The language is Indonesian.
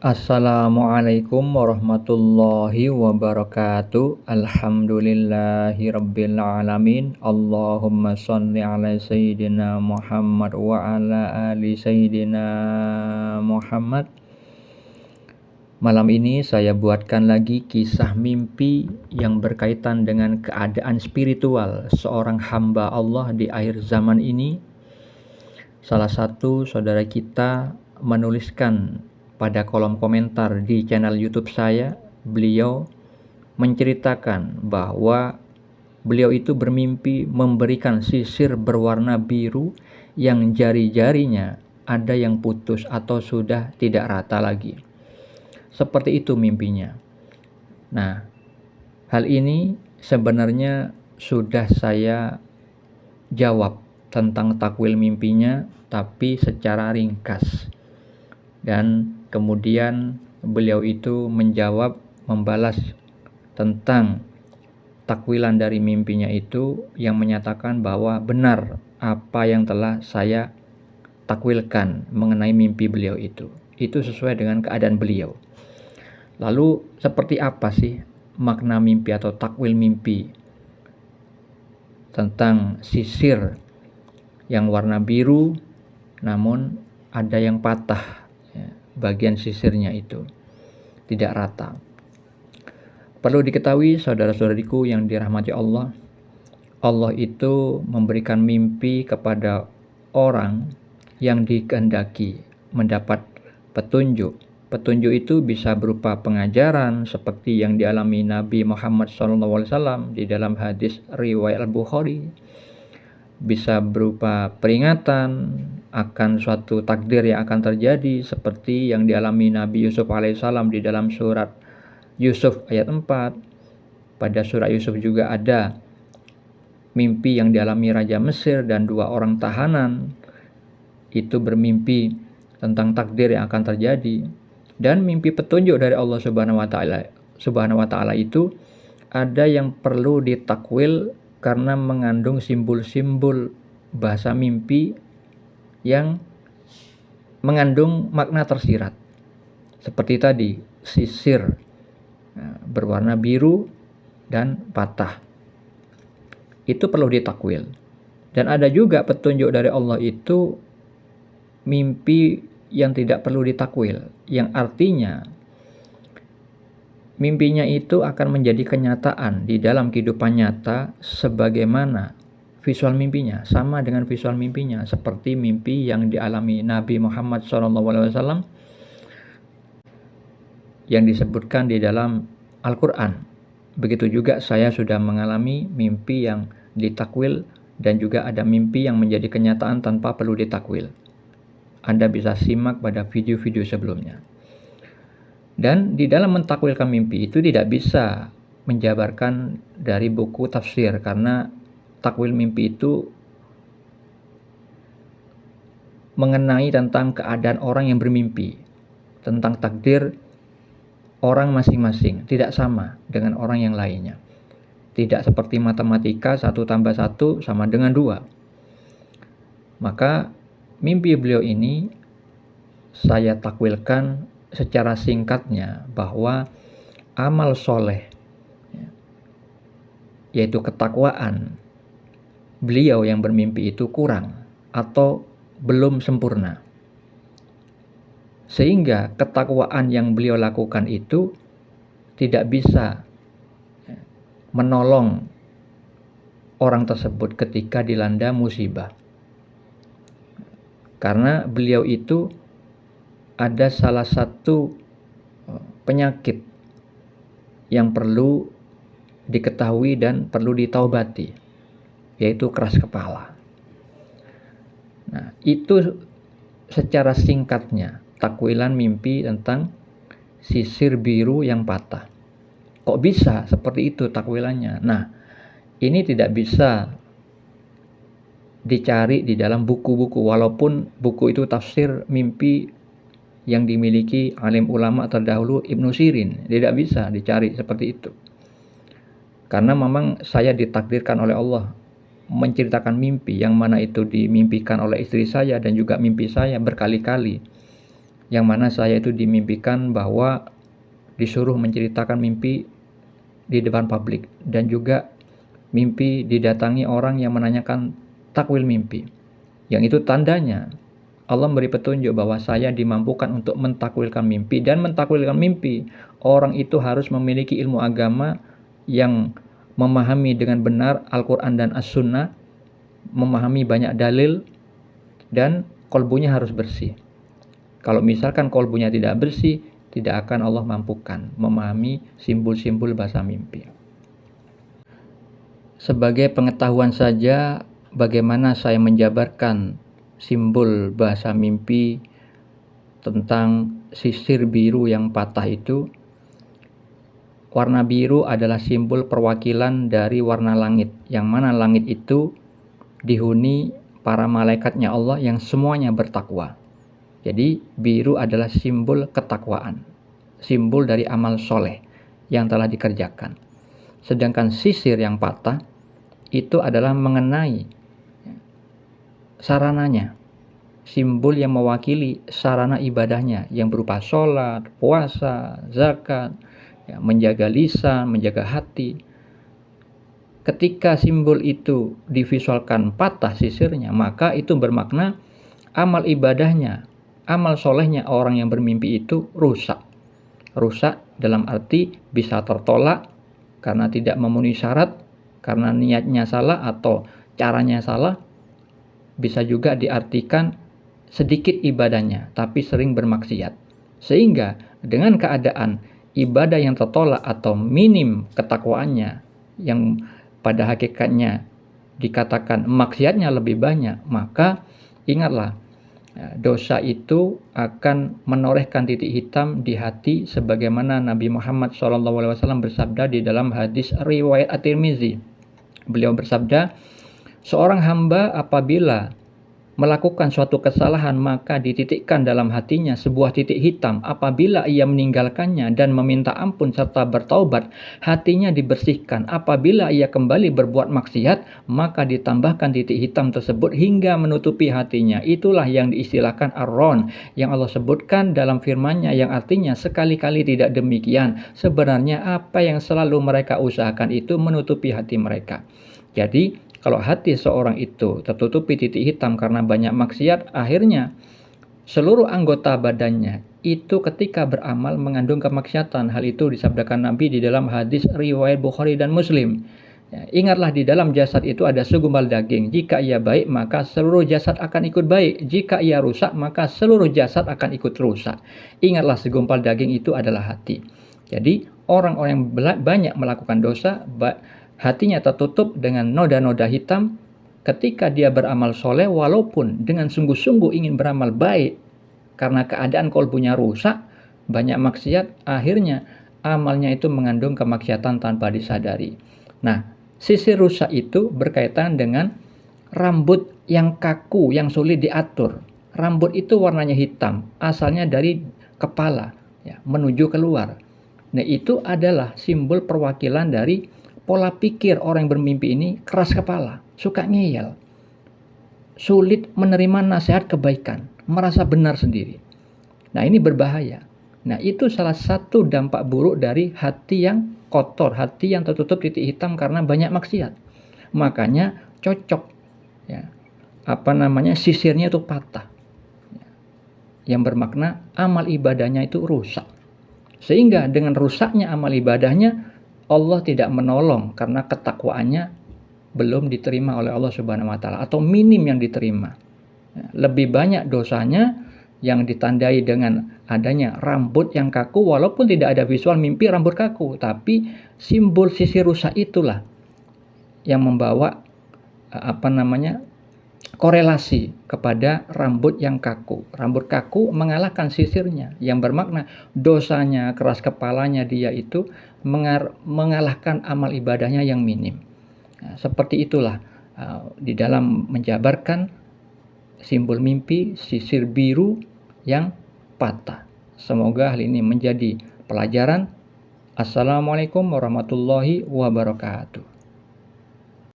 Assalamualaikum warahmatullahi wabarakatuh. Alhamdulillahirabbil alamin. Allahumma shalli ala sayyidina Muhammad wa ala ali sayyidina Muhammad. Malam ini saya buatkan lagi kisah mimpi yang berkaitan dengan keadaan spiritual seorang hamba Allah di akhir zaman ini. Salah satu saudara kita menuliskan pada kolom komentar di channel YouTube saya, beliau menceritakan bahwa beliau itu bermimpi memberikan sisir berwarna biru yang jari-jarinya ada yang putus atau sudah tidak rata lagi. Seperti itu mimpinya. Nah, hal ini sebenarnya sudah saya jawab tentang takwil mimpinya, tapi secara ringkas. Dan kemudian beliau itu menjawab, membalas tentang takwilan dari mimpinya itu yang menyatakan bahwa benar apa yang telah saya takwilkan mengenai mimpi beliau itu. Itu sesuai dengan keadaan beliau. Lalu seperti apa sih makna mimpi atau takwil mimpi tentang sisir yang warna biru namun ada yang patah, bagian sisirnya itu tidak rata. Perlu diketahui saudara-saudariku yang dirahmati Allah, Allah itu memberikan mimpi kepada orang yang dikehendaki mendapat petunjuk. Petunjuk itu bisa berupa pengajaran seperti yang dialami Nabi Muhammad SAW di dalam hadis riwayat Al-Bukhari. Bisa berupa peringatan akan suatu takdir yang akan terjadi seperti yang dialami Nabi Yusuf alaihissalam di dalam surat Yusuf ayat 4. Pada surat Yusuf juga ada mimpi yang dialami Raja Mesir dan 2 orang tahanan itu bermimpi tentang takdir yang akan terjadi. Dan mimpi petunjuk dari Allah Subhanahu wa taala itu ada yang perlu ditakwil karena mengandung simbol-simbol bahasa mimpi yang mengandung makna tersirat. Seperti tadi, sisir berwarna biru dan patah. Itu perlu ditakwil. Dan ada juga petunjuk dari Allah itu mimpi yang tidak perlu ditakwil, yang artinya mimpinya itu akan menjadi kenyataan di dalam kehidupan nyata sebagaimana visual mimpinya, sama dengan visual mimpinya, seperti mimpi yang dialami Nabi Muhammad SAW yang disebutkan di dalam Al-Quran. Begitu juga saya sudah mengalami mimpi yang ditakwil dan juga ada mimpi yang menjadi kenyataan tanpa perlu ditakwil. Anda bisa simak pada video-video sebelumnya. Dan di dalam mentakwilkan mimpi itu tidak bisa menjabarkan dari buku tafsir, karena takwil mimpi itu mengenai tentang keadaan orang yang bermimpi, tentang takdir orang masing-masing, tidak sama dengan orang yang lainnya. Tidak seperti matematika 1 tambah 1 sama dengan 2. Maka mimpi beliau ini saya takwilkan secara singkatnya bahwa amal soleh, yaitu ketakwaan beliau yang bermimpi itu kurang atau belum sempurna. Sehingga ketakwaan yang beliau lakukan itu tidak bisa menolong orang tersebut ketika dilanda musibah. Karena beliau itu ada salah satu penyakit yang perlu diketahui dan perlu ditaubati, yaitu keras kepala. Nah, itu secara singkatnya takwilan mimpi tentang sisir biru yang patah. Kok bisa seperti itu takwilannya? Nah, ini tidak bisa dicari di dalam buku-buku, walaupun buku itu tafsir mimpi yang dimiliki alim ulama terdahulu Ibnu Sirin, tidak bisa dicari seperti itu. Karena memang saya ditakdirkan oleh Allah menceritakan mimpi yang mana itu dimimpikan oleh istri saya dan juga mimpi saya berkali-kali. yang mana saya itu dimimpikan bahwa disuruh menceritakan mimpi di depan publik, dan juga mimpi didatangi orang yang menanyakan takwil mimpi. Yang itu tandanya Allah memberi petunjuk bahwa saya dimampukan untuk mentakwilkan mimpi, dan mentakwilkan mimpi orang itu harus memiliki ilmu agama yang memahami dengan benar Al-Quran dan As-Sunnah, memahami banyak dalil, dan kolbunya harus bersih. Kalau misalkan kolbunya tidak bersih, tidak akan Allah mampukan memahami simbol-simbol bahasa mimpi. Sebagai pengetahuan saja, bagaimana saya menjabarkan simbol bahasa mimpi tentang sisir biru yang patah itu. Warna biru adalah simbol perwakilan dari warna langit, yang mana langit itu dihuni para malaikatnya Allah yang semuanya bertakwa. Jadi biru adalah simbol ketakwaan, simbol dari amal soleh yang telah dikerjakan. Sedangkan sisir yang patah itu adalah mengenai sarananya, simbol yang mewakili sarana ibadahnya yang berupa sholat, puasa, zakat, menjaga lisan, menjaga hati. Ketika simbol itu divisualkan patah sisirnya, maka itu bermakna amal ibadahnya, amal solehnya orang yang bermimpi itu rusak. Rusak dalam arti bisa tertolak karena tidak memenuhi syarat, karena niatnya salah atau caranya salah. Bisa juga diartikan sedikit ibadahnya tapi sering bermaksiat. Sehingga dengan keadaan ibadah yang tertolak atau minim ketakwaannya, yang pada hakikatnya dikatakan maksiatnya lebih banyak, maka ingatlah, dosa itu akan menorehkan titik hitam di hati, sebagaimana Nabi Muhammad SAW bersabda di dalam hadis riwayat At-Tirmizi. Beliau bersabda, seorang hamba apabila melakukan suatu kesalahan maka dititikkan dalam hatinya sebuah titik hitam. Apabila ia meninggalkannya dan meminta ampun serta bertaubat, hatinya dibersihkan. Apabila ia kembali berbuat maksiat, maka ditambahkan titik hitam tersebut hingga menutupi hatinya. Itulah yang diistilahkan ar-ron, yang Allah sebutkan dalam firman-Nya, yang artinya sekali-kali tidak demikian. Sebenarnya apa yang selalu mereka usahakan itu menutupi hati mereka. Jadi kalau hati seorang itu tertutupi titik hitam karena banyak maksiat, akhirnya seluruh anggota badannya itu ketika beramal mengandung kemaksiatan. Hal itu disabdakan Nabi di dalam hadis riwayat Bukhari dan Muslim. Ingatlah, di dalam jasad itu ada segumpal daging. Jika ia baik, maka seluruh jasad akan ikut baik. Jika ia rusak, maka seluruh jasad akan ikut rusak. Ingatlah, segumpal daging itu adalah hati. Jadi orang-orang yang banyak melakukan dosa, hatinya tertutup dengan noda-noda hitam. Ketika dia beramal soleh, walaupun dengan sungguh-sungguh ingin beramal baik, karena keadaan kolbunya rusak, banyak maksiat, akhirnya amalnya itu mengandung kemaksiatan tanpa disadari. Nah, sisi rusak itu berkaitan dengan rambut yang kaku, yang sulit diatur. Rambut itu warnanya hitam, asalnya dari kepala menuju keluar. Nah, itu adalah simbol perwakilan dari pola pikir orang yang bermimpi ini keras kepala, suka ngeyel, sulit menerima nasihat kebaikan, merasa benar sendiri. Nah, ini berbahaya. Nah, itu salah satu dampak buruk dari hati yang kotor, hati yang tertutup titik hitam karena banyak maksiat. Makanya cocok sisirnya itu patah. Yang bermakna amal ibadahnya itu rusak. Sehingga dengan rusaknya amal ibadahnya, Allah tidak menolong karena ketakwaannya belum diterima oleh Allah Subhanahu wa taala atau minim yang diterima. Lebih banyak dosanya yang ditandai dengan adanya rambut yang kaku, walaupun tidak ada visual mimpi rambut kaku, tapi simbol sisi rusak itulah yang membawa korelasi kepada rambut yang kaku. Rambut kaku mengalahkan sisirnya, yang bermakna dosanya, keras kepalanya dia itu mengalahkan amal ibadahnya yang minim. Nah, seperti itulah di dalam menjabarkan simbol mimpi sisir biru yang patah. Semoga hal ini menjadi pelajaran. Assalamualaikum warahmatullahi wabarakatuh.